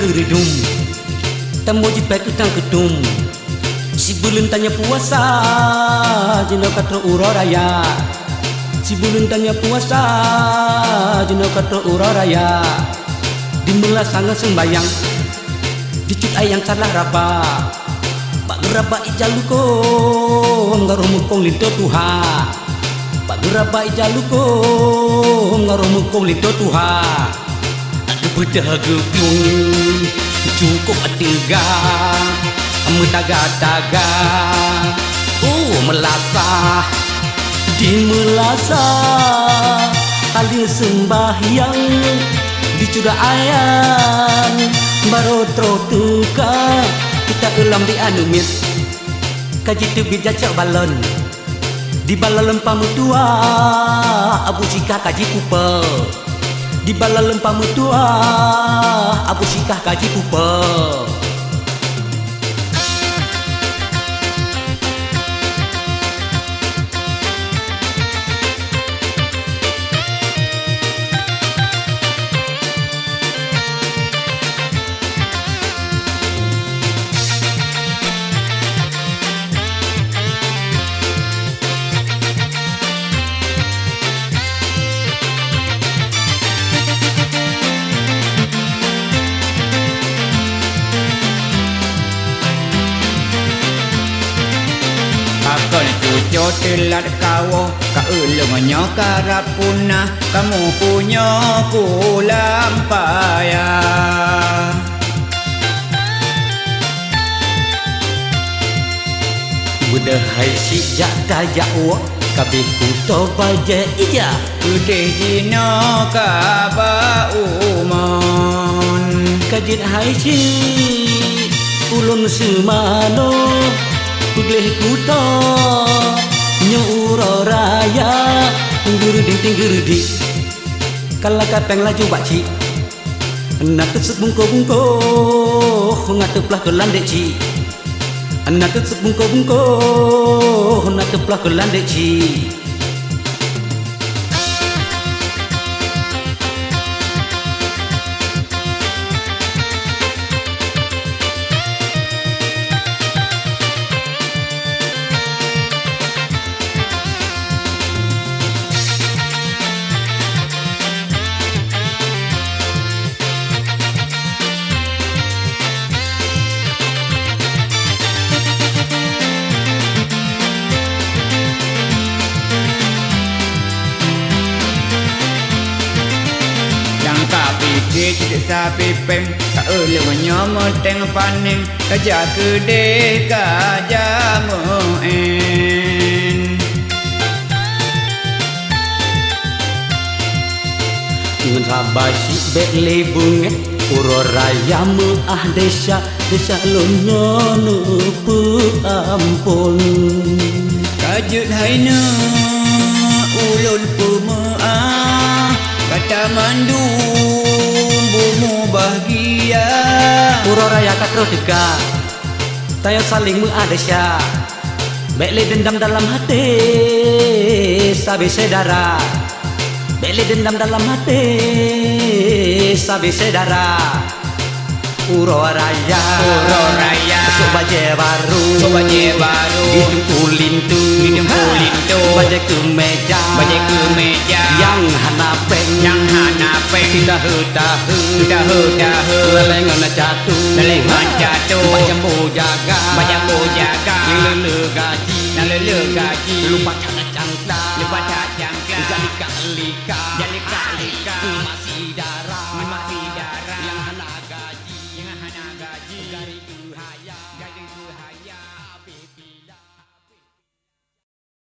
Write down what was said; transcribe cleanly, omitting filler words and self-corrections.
geredum tamu jipai ketang ketum si bulun tanya puasa jino kata uroraya si bulun tanya puasa jino kata uroraya dimula sangat sembayang dicut ayang salah raba pak geraba ijaluko ngaruh mukong linto tuha pak geraba ijaluko ngaruh mukong linto tuha ada berdaga piung cukup atiga metaga-taga melasah di melasah kali sembahyang dicuda ayam barotro tuka kita ulam di anumit kaji tu bijak balon di bala lempah mutua abu sikah kaji pupa di bala lempah mutua abu sikah kaji pupa. Kon cucu telat kawo ka ulungnya karap punah kamu punya kulampaya Budahai si jaka jawa kabeh kuto baja ija udeh dina ka ba umon kajit hai si ulun semano Pugleh kuto nyuro raya tinggurudi kala kapeng laju bakci anak tersebut bungko-bungko ngatuk pelah kelandek ci anak tersebut bungko-bungko ngatuk pelah kelandek ci. Cik sapi peng ka ulungnya meteng paning kaja gede kaja muen Ngun sabasi bekle bunge uro raya muah desa desa lonyo nupu ampun kajut haina ulun pumaah kata mandu bumu bahagia uro raya katro tega tayo saling muadesya bekle dendam dalam hati sabi sedara bekle dendam dalam hati sabi sedara uro raya sok baje baru hidung kulintu baje kemeja yang hana peng dahu lelengan jatuh macam bojaga yang lele gaji lupa cangkla jadi kalika